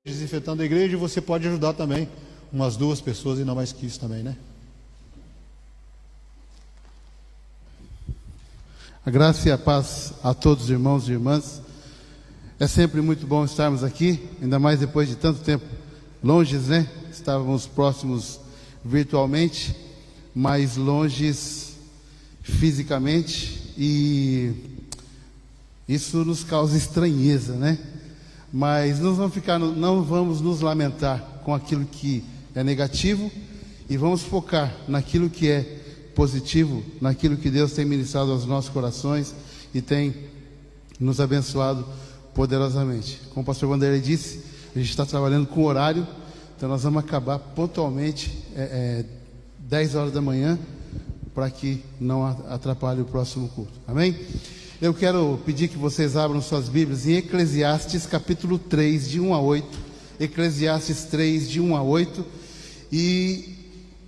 desinfetando a igreja, e você pode ajudar também umas 2 pessoas e não mais que isso também, né? A graça e a paz a todos os irmãos e irmãs. É sempre muito bom estarmos aqui, ainda mais depois de tanto tempo longes, né? Estávamos próximos virtualmente, mas longes fisicamente, e isso nos causa estranheza, né? Mas não vamos nos lamentar com aquilo que é negativo, e vamos focar naquilo que é positivo, naquilo que Deus tem ministrado aos nossos corações e tem nos abençoado poderosamente. Como o pastor Wanderley disse, a gente está trabalhando com horário, então nós vamos acabar pontualmente 10 horas da manhã, para que não atrapalhe o próximo culto. Amém? Eu quero pedir que vocês abram suas Bíblias em Eclesiastes capítulo 3, de 1 a 8. Eclesiastes 3, de 1 a 8. E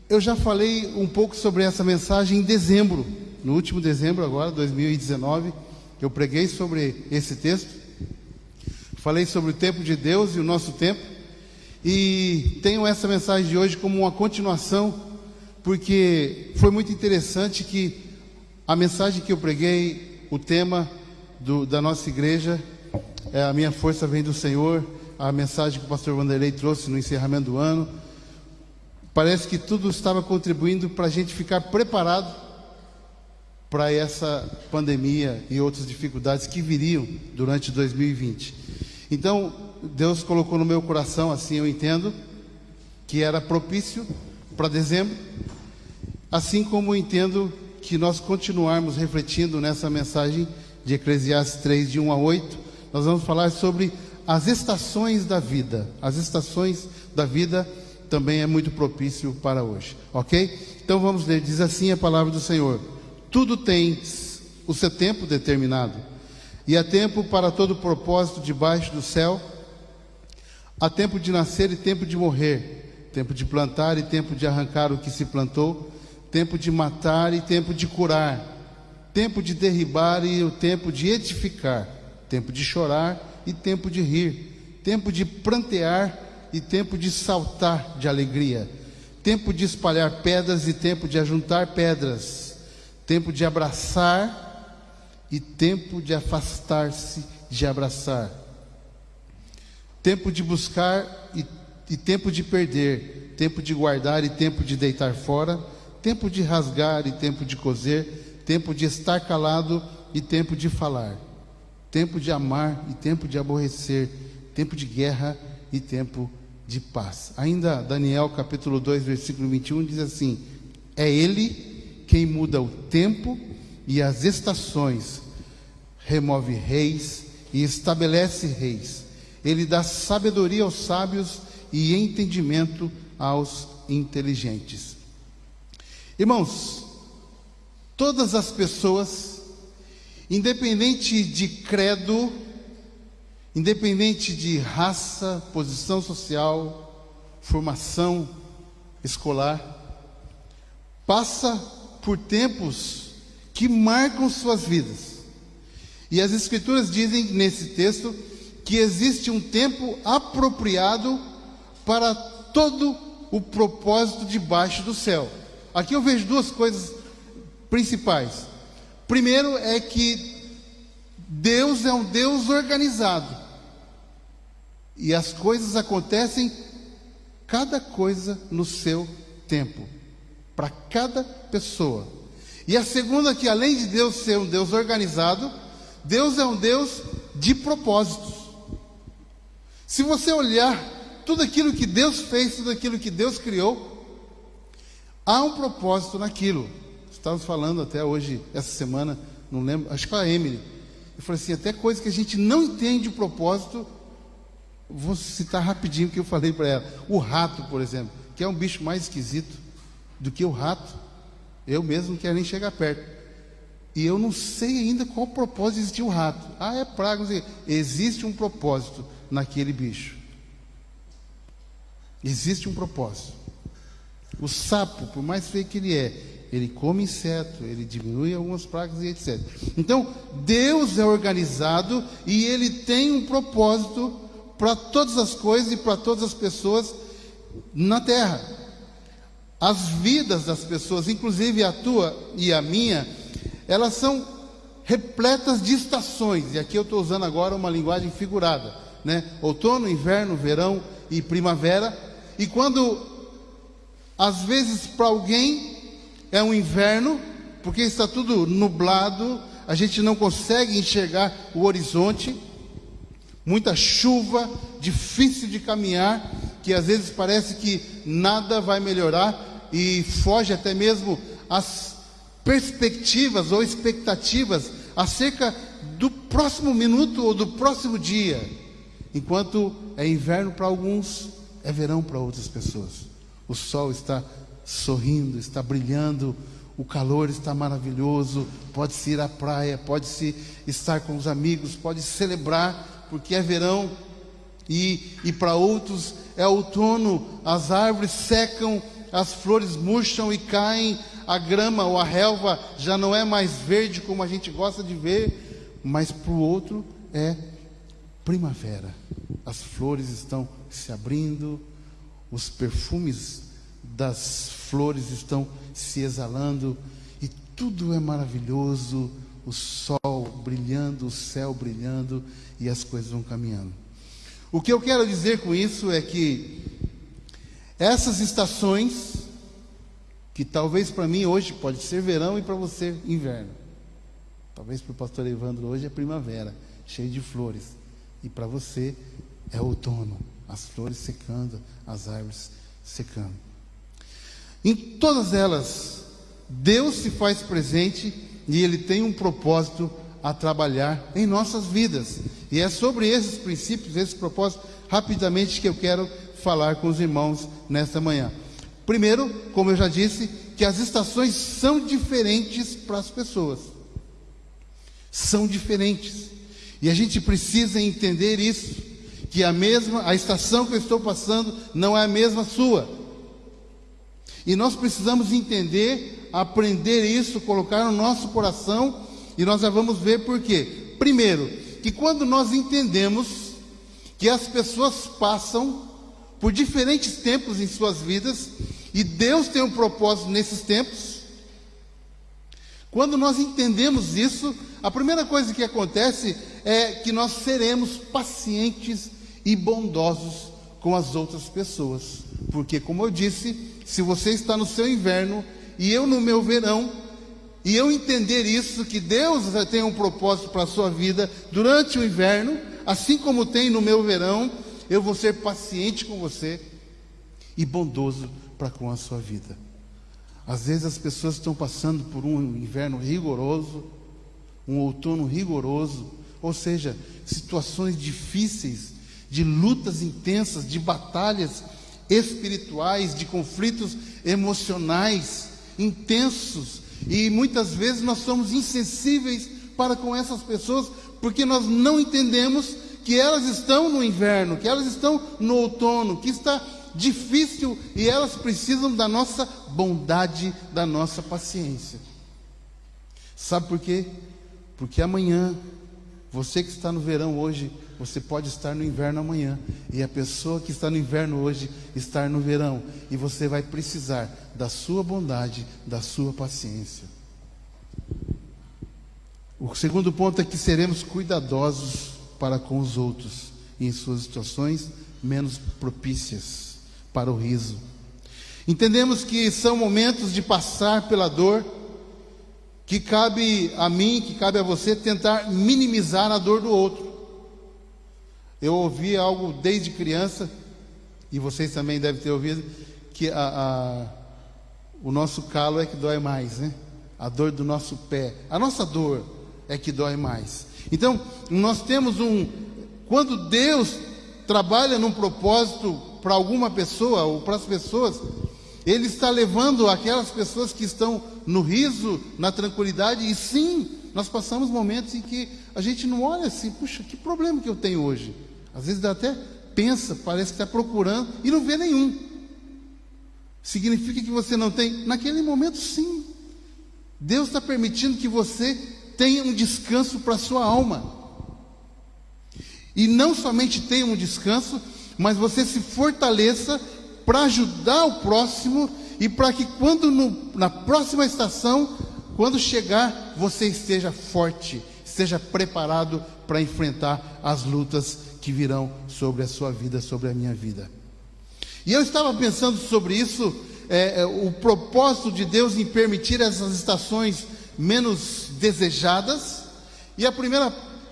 eu já falei um pouco sobre essa mensagem em dezembro, no último dezembro agora, 2019. Eu preguei sobre esse texto. Falei sobre o tempo de Deus e o nosso tempo. E tenho essa mensagem de hoje como uma continuação, porque foi muito interessante que a mensagem que eu preguei, o tema da nossa igreja, a minha força vem do Senhor, a mensagem que o pastor Wanderley trouxe no encerramento do ano, parece que tudo estava contribuindo para a gente ficar preparado para essa pandemia e outras dificuldades que viriam durante 2020. Então, Deus colocou no meu coração, assim eu entendo, que era propício para dezembro, assim como eu entendo que nós continuarmos refletindo nessa mensagem de Eclesiastes 3, de 1 a 8, nós vamos falar sobre as estações da vida. As estações da vida também é muito propício para hoje, ok? Então vamos ler, diz assim a palavra do Senhor: tudo tem o seu tempo determinado, e há tempo para todo propósito debaixo do céu. Há tempo de nascer e tempo de morrer, tempo de plantar e tempo de arrancar o que se plantou, tempo de matar e tempo de curar, tempo de derribar e o tempo de edificar, tempo de chorar e tempo de rir, tempo de prantear e tempo de saltar de alegria, tempo de espalhar pedras e tempo de ajuntar pedras, tempo de abraçar e tempo de afastar-se de abraçar, tempo de buscar e tempo de perder, tempo de guardar e tempo de deitar fora, tempo de rasgar e tempo de coser, tempo de estar calado e tempo de falar, tempo de amar e tempo de aborrecer, tempo de guerra e tempo de paz. Ainda Daniel capítulo 2, versículo 21 diz assim: é Ele quem muda o tempo e as estações, remove reis e estabelece reis. Ele dá sabedoria aos sábios e entendimento aos inteligentes. Irmãos, todas as pessoas, independente de credo, independente de raça, posição social, formação escolar, passa por tempos que marcam suas vidas. E as Escrituras dizem nesse texto que existe um tempo apropriado para todo o propósito debaixo do céu. Aqui eu vejo 2 coisas principais. Primeiro é que Deus é um Deus organizado, e as coisas acontecem, cada coisa no seu tempo, para cada pessoa. E a segunda é que, além de Deus ser um Deus organizado, Deus é um Deus de propósitos. Se você olhar tudo aquilo que Deus fez, tudo aquilo que Deus criou, há um propósito naquilo. Estávamos falando até hoje, essa semana, não lembro, acho que foi a Emily. Eu falei assim, até coisa que a gente não entende o propósito. Vou citar rapidinho o que eu falei para ela. O rato, por exemplo, que é um bicho mais esquisito do que o rato. Eu mesmo não quero nem chegar perto. E eu não sei ainda qual o propósito de existir o rato. Ah, é praga. Existe um propósito naquele bicho. Existe um propósito. O sapo, por mais feio que ele come inseto, ele diminui algumas pragas e etc. Então, Deus é organizado e Ele tem um propósito para todas as coisas e para todas as pessoas na terra. As vidas das pessoas, inclusive a tua e a minha, elas são repletas de estações. E aqui eu estou usando agora uma linguagem figurada, né? Outono, inverno, verão e primavera. E quando, às vezes, para alguém é um inverno, porque está tudo nublado, a gente não consegue enxergar o horizonte, muita chuva, difícil de caminhar, que às vezes parece que nada vai melhorar e foge até mesmo as perspectivas ou expectativas acerca do próximo minuto ou do próximo dia. Enquanto é inverno para alguns, é verão para outras pessoas. O sol está sorrindo, está brilhando, o calor está maravilhoso, pode-se ir à praia, pode-se estar com os amigos, pode celebrar, porque é verão. E para outros é outono, as árvores secam, as flores murcham e caem, a grama ou a relva já não é mais verde como a gente gosta de ver, mas para o outro é primavera. As flores estão se abrindo, os perfumes das flores estão se exalando e tudo é maravilhoso, o sol brilhando, o céu brilhando e as coisas vão caminhando. O que eu quero dizer com isso é que essas estações, que talvez para mim hoje pode ser verão e para você inverno, talvez para o pastor Evandro hoje é primavera, cheio de flores, e para você é outono, as flores secando, as árvores secando. Em todas elas, Deus se faz presente e Ele tem um propósito a trabalhar em nossas vidas. E é sobre esses princípios, esses propósitos, rapidamente que eu quero falar com os irmãos nesta manhã. Primeiro, como eu já disse, que as estações são diferentes para as pessoas. São diferentes. E a gente precisa entender isso, que a estação que eu estou passando não é a mesma sua. E nós precisamos entender, aprender isso, colocar no nosso coração, e nós já vamos ver por quê. Primeiro, que quando nós entendemos que as pessoas passam por diferentes tempos em suas vidas, e Deus tem um propósito nesses tempos, quando nós entendemos isso, a primeira coisa que acontece é que nós seremos pacientes e bondosos com as outras pessoas. Porque, como eu disse, se você está no seu inverno e eu no meu verão, e eu entender isso, que Deus tem um propósito para a sua vida durante o inverno, assim como tem no meu verão, eu vou ser paciente com você e bondoso para com a sua vida. Às vezes as pessoas estão passando por um inverno rigoroso, um outono rigoroso, ou seja, situações difíceis, de lutas intensas, de batalhas espirituais, de conflitos emocionais intensos, e muitas vezes nós somos insensíveis para com essas pessoas, porque nós não entendemos que elas estão no inverno, que elas estão no outono, que está difícil e elas precisam da nossa bondade, da nossa paciência. Sabe por quê? Porque amanhã, você que está no verão hoje, você pode estar no inverno amanhã, e a pessoa que está no inverno hoje estar no verão, e você vai precisar da sua bondade, da sua paciência. O segundo ponto é que seremos cuidadosos para com os outros em suas situações menos propícias para o riso. Entendemos que são momentos de passar pela dor, que cabe a mim, que cabe a você tentar minimizar a dor do outro. Eu ouvi algo desde criança, e vocês também devem ter ouvido, que o nosso calo é que dói mais, né? A dor do nosso pé, a nossa dor é que dói mais. Então, nós temos quando Deus trabalha num propósito para alguma pessoa, ou para as pessoas, Ele está levando aquelas pessoas que estão no riso, na tranquilidade, e sim, nós passamos momentos em que a gente não olha assim, puxa, que problema que eu tenho hoje? Às vezes até pensa, parece que está procurando e não vê nenhum. Significa que você não tem? Naquele momento, sim. Deus está permitindo que você tenha um descanso para a sua alma. E não somente tenha um descanso, mas você se fortaleça para ajudar o próximo e para que na próxima estação, quando chegar, você esteja forte, esteja preparado para enfrentar as lutas que virão sobre a sua vida, sobre a minha vida. E eu estava pensando sobre isso, o propósito de Deus em permitir essas estações menos desejadas, e a primeira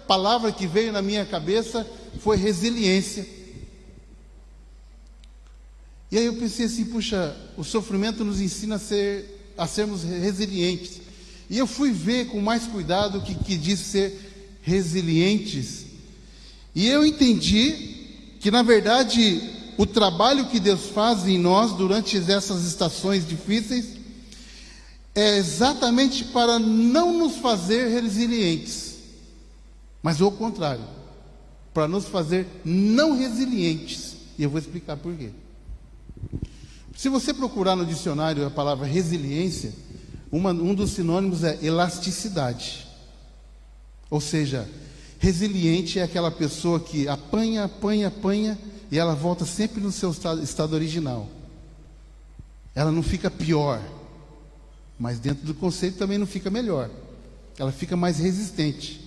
palavra que veio na minha cabeça foi resiliência. E aí eu pensei assim, puxa, o sofrimento nos ensina a sermos resilientes. E eu fui ver com mais cuidado o que diz ser resilientes. E eu entendi que, na verdade, o trabalho que Deus faz em nós durante essas estações difíceis é exatamente para não nos fazer resilientes, mas ao contrário, para nos fazer não resilientes. E eu vou explicar por quê. Se você procurar no dicionário a palavra resiliência, um dos sinônimos é elasticidade. Ou seja, resiliente é aquela pessoa que apanha e ela volta sempre no seu estado original. Ela não fica pior, mas dentro do conceito também não fica melhor. Ela fica mais resistente.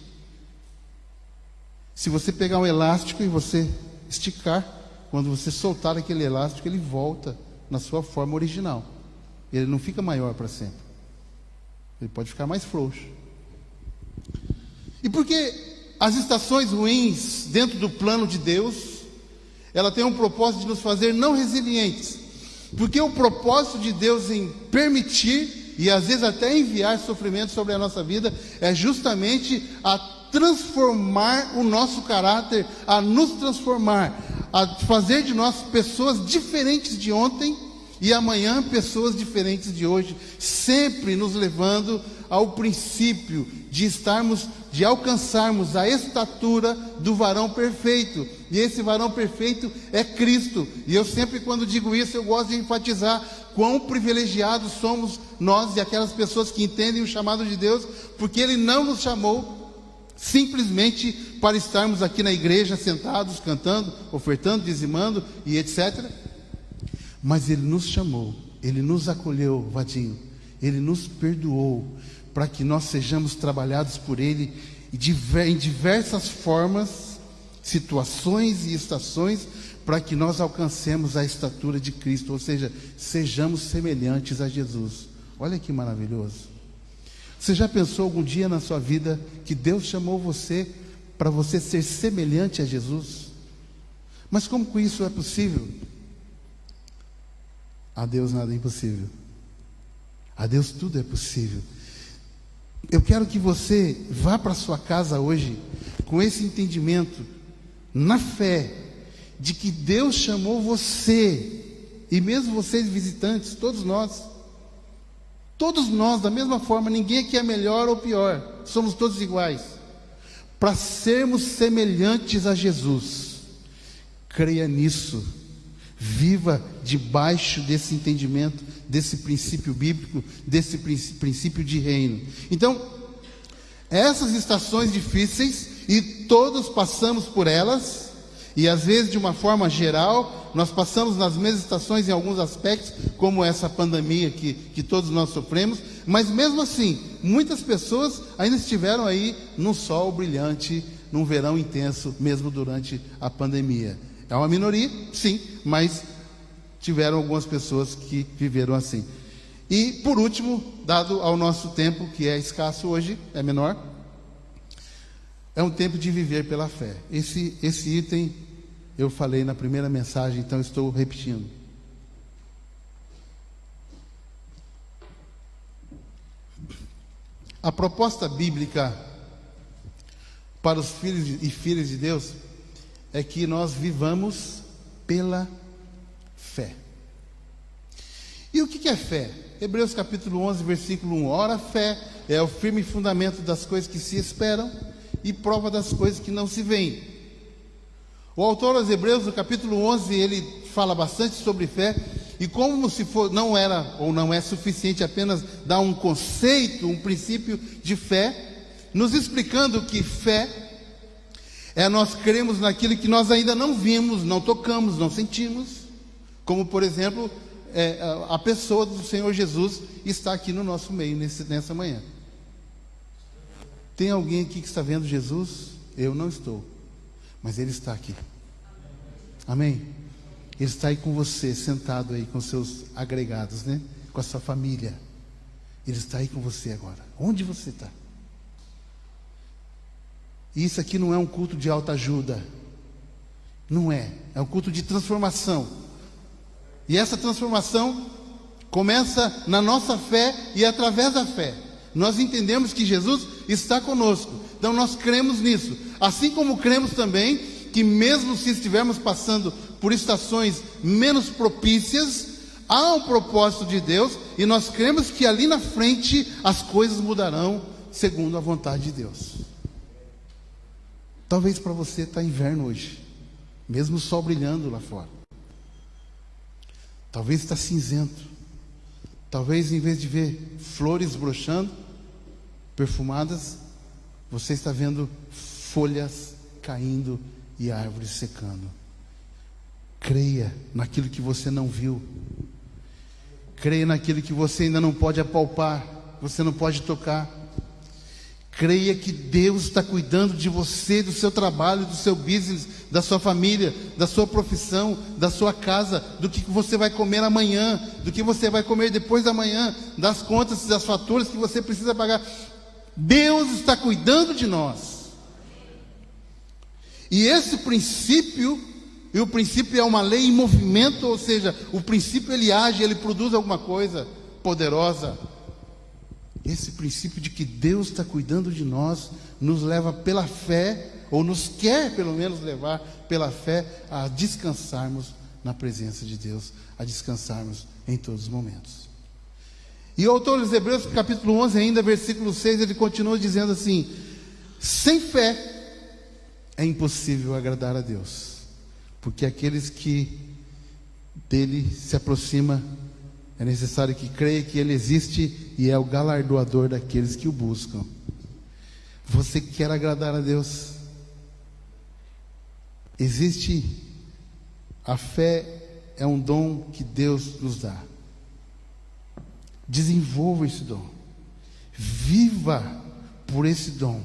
Se você pegar um elástico e você esticar, quando você soltar aquele elástico, ele volta na sua forma original. Ele não fica maior para sempre. Ele pode ficar mais frouxo. E porque as estações ruins, dentro do plano de Deus, ela tem um propósito de nos fazer não resilientes. Porque o propósito de Deus em permitir, e às vezes até enviar sofrimento sobre a nossa vida, é justamente a transformar o nosso caráter, a nos transformar, a fazer de nós pessoas diferentes de ontem e amanhã pessoas diferentes de hoje, sempre nos levando ao princípio de alcançarmos a estatura do varão perfeito. E esse varão perfeito é Cristo. E eu sempre, quando digo isso, eu gosto de enfatizar quão privilegiados somos nós e aquelas pessoas que entendem o chamado de Deus, porque Ele não nos chamou simplesmente para estarmos aqui na igreja sentados, cantando, ofertando, dizimando e etc. Mas Ele nos chamou, Ele nos acolheu, Vadinho, Ele nos perdoou, para que nós sejamos trabalhados por Ele em diversas formas, situações e estações, para que nós alcancemos a estatura de Cristo, ou seja, sejamos semelhantes a Jesus. Olha que maravilhoso. Você já pensou algum dia na sua vida que Deus chamou você para você ser semelhante a Jesus? Mas como que isso é possível? A Deus nada é impossível. A Deus tudo é possível. Eu quero que você vá para sua casa hoje com esse entendimento, na fé, de que Deus chamou você, e mesmo vocês visitantes, todos nós, da mesma forma, ninguém aqui é melhor ou pior, somos todos iguais, para sermos semelhantes a Jesus. Creia nisso, viva debaixo desse entendimento, desse princípio bíblico, desse princípio de reino. Então, essas estações difíceis, e todos passamos por elas, e às vezes de uma forma geral, nós passamos nas mesmas estações em alguns aspectos, como essa pandemia que todos nós sofremos, mas mesmo assim, muitas pessoas ainda estiveram aí num sol brilhante, num verão intenso, mesmo durante a pandemia. É uma minoria, sim, mas tiveram algumas pessoas que viveram assim. E por último, dado ao nosso tempo, que é escasso hoje, é menor, é um tempo de viver pela fé. Esse item eu falei na primeira mensagem, então estou repetindo. A proposta bíblica para os filhos e filhas de Deus é que nós vivamos pela fé. E o que é fé? Hebreus capítulo 11, versículo 1. Ora, a fé é o firme fundamento das coisas que se esperam e prova das coisas que não se veem. O autor aos Hebreus, no capítulo 11, ele fala bastante sobre fé, e como se não era ou não é suficiente apenas dar um conceito, um princípio de fé, nos explicando que fé Nós cremos naquilo que nós ainda não vimos, não tocamos, não sentimos. Como, por exemplo, a pessoa do Senhor Jesus está aqui no nosso meio nessa manhã. Tem alguém aqui que está vendo Jesus? Eu não estou, mas Ele está aqui. Amém? Ele está aí com você, sentado aí com seus agregados, né? Com a sua família. Ele está aí com você agora. Onde você está? E isso aqui não é um culto de autoajuda. Não é. É um culto de transformação. E essa transformação começa na nossa fé e através da fé. Nós entendemos que Jesus está conosco. Então nós cremos nisso. Assim como cremos também que mesmo se estivermos passando por estações menos propícias, há um propósito de Deus, e nós cremos que ali na frente as coisas mudarão segundo a vontade de Deus. Talvez para você está inverno hoje, mesmo o sol brilhando lá fora. Talvez está cinzento. Talvez em vez de ver flores broxando, perfumadas, você está vendo folhas caindo e árvores secando. Creia naquilo que você não viu. Creia naquilo que você ainda não pode apalpar, você não pode tocar. Creia que Deus está cuidando de você, do seu trabalho, do seu business, da sua família, da sua profissão, da sua casa, do que você vai comer amanhã, do que você vai comer depois da manhã, das contas, das faturas que você precisa pagar. Deus está cuidando de nós. E esse princípio, e o princípio é uma lei em movimento, ou seja, o princípio ele age, ele produz alguma coisa poderosa. Esse princípio de que Deus está cuidando de nós, nos leva pela fé, ou nos quer pelo menos levar pela fé, a descansarmos na presença de Deus, a descansarmos em todos os momentos. E o autor dos Hebreus, capítulo 11, ainda versículo 6, ele continua dizendo assim: sem fé é impossível agradar a Deus, porque aqueles que dele se aproximam, é necessário que creia que Ele existe e é o galardoador daqueles que o buscam. Você quer agradar a Deus? A fé é um dom que Deus nos dá. Desenvolva esse dom. Viva por esse dom.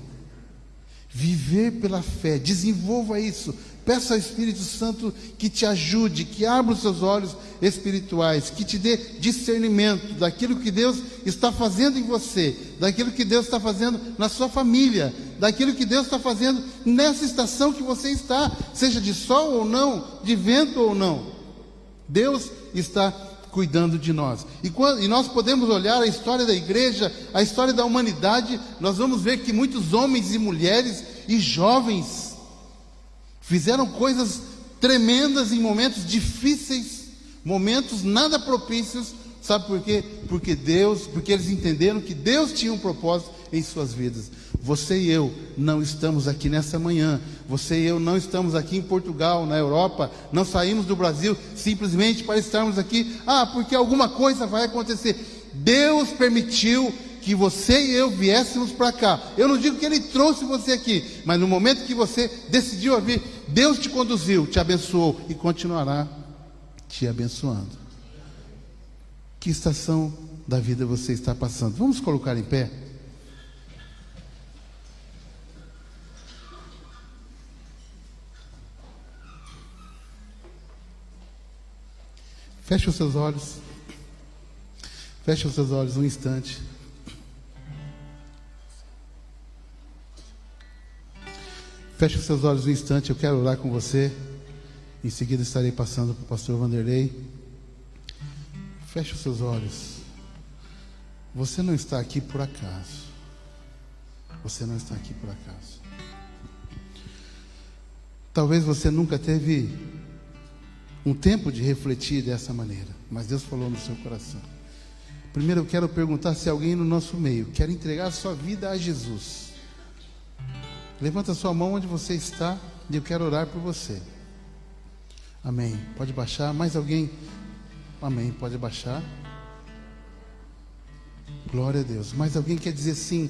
Viver pela fé. Desenvolva isso. Peça ao Espírito Santo que te ajude, que abra os seus olhos espirituais, que te dê discernimento daquilo que Deus está fazendo em você, daquilo que Deus está fazendo na sua família, daquilo que Deus está fazendo nessa estação que você está, seja de sol ou não, de vento ou não. Deus está cuidando de nós. E nós podemos olhar a história da igreja, a história da humanidade, nós vamos ver que muitos homens e mulheres e jovens fizeram coisas tremendas em momentos difíceis, momentos nada propícios. Sabe por quê? Porque eles entenderam que Deus tinha um propósito em suas vidas. Você e eu não estamos aqui nessa manhã. Você e eu não estamos aqui em Portugal, na Europa. Não saímos do Brasil simplesmente para estarmos aqui. Porque alguma coisa vai acontecer. Deus permitiu que você e eu viéssemos para cá. Eu não digo que Ele trouxe você aqui, mas no momento que você decidiu vir, Deus te conduziu, te abençoou e continuará te abençoando. Que estação da vida você está passando? Vamos colocar em pé? Feche os seus olhos. Feche os seus olhos um instante. Feche os seus olhos um instante, eu quero orar com você. Em seguida estarei passando para o pastor Vanderlei. Feche os seus olhos. Você não está aqui por acaso. Você não está aqui por acaso. Talvez você nunca teve um tempo de refletir dessa maneira, mas Deus falou no seu coração. Primeiro eu quero perguntar se alguém no nosso meio quer entregar a sua vida a Jesus. Levanta a sua mão onde você está e eu quero orar por você. Amém. Pode baixar. Mais alguém? Amém. Pode baixar. Glória a Deus. Mais alguém quer dizer sim: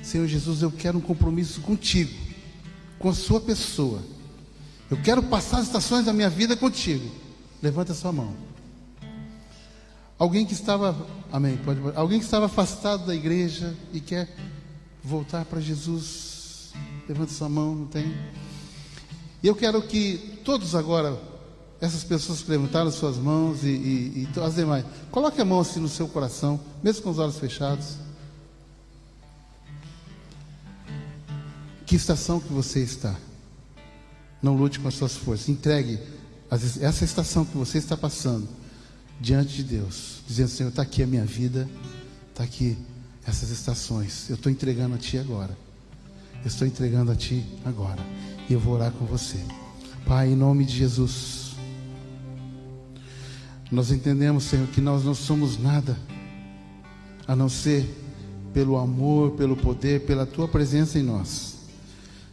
Senhor Jesus, eu quero um compromisso contigo. com a sua pessoa. Eu quero passar as estações da minha vida contigo. Levanta a sua mão. Alguém que estava, amém, pode, alguém que estava afastado da igreja e quer voltar para Jesus, levanta sua mão, não tem? E eu quero que todos agora, essas pessoas que levantaram suas mãos e as demais, coloque a mão assim no seu coração, mesmo com os olhos fechados. Que estação que você está? Não lute com as suas forças, entregue essa estação que você está passando diante de Deus, dizendo: Senhor, está aqui a minha vida, está aqui essas estações, eu estou entregando a Ti agora, eu estou entregando a Ti agora, e eu vou orar com você. Pai, em nome de Jesus, nós entendemos, Senhor, que nós não somos nada, a não ser pelo amor, pelo poder, pela Tua presença em nós.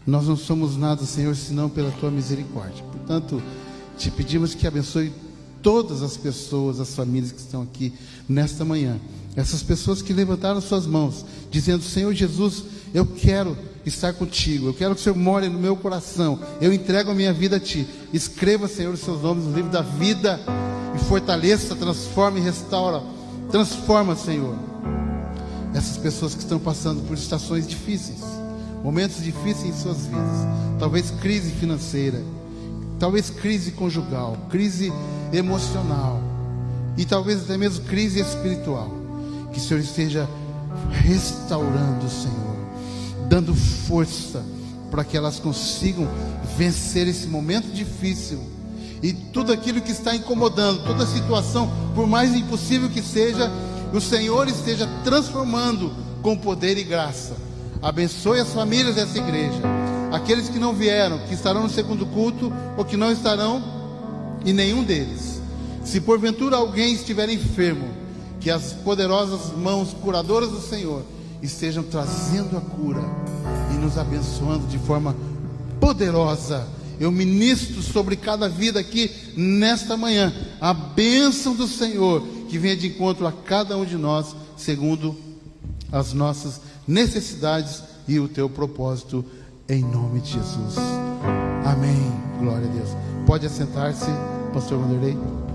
Nós não somos nada, Senhor, senão pela Tua misericórdia. Portanto, Te pedimos que abençoe todas as pessoas, as famílias que estão aqui nesta manhã. Essas pessoas que levantaram suas mãos, dizendo: Senhor Jesus, eu quero estar contigo, eu quero que o Senhor more no meu coração, eu entrego a minha vida a Ti. Escreva, Senhor, os seus nomes no livro da vida e fortaleça, transforma e restaura. Transforma, Senhor, essas pessoas que estão passando por estações difíceis, momentos difíceis em suas vidas, talvez crise financeira, talvez crise conjugal, crise emocional e talvez até mesmo crise espiritual. Que o Senhor esteja restaurando, Senhor, dando força para que elas consigam vencer esse momento difícil e tudo aquilo que está incomodando, toda a situação, por mais impossível que seja, o Senhor esteja transformando com poder e graça. Abençoe as famílias dessa igreja, aqueles que não vieram, que estarão no segundo culto ou que não estarão em nenhum deles. Se porventura alguém estiver enfermo, que as poderosas mãos curadoras do Senhor estejam trazendo a cura e nos abençoando de forma poderosa. Eu ministro sobre cada vida aqui nesta manhã a bênção do Senhor, que venha de encontro a cada um de nós, segundo as nossas necessidades e o Teu propósito, em nome de Jesus. Amém. Glória a Deus. Pode assentar-se, pastor Vanderlei.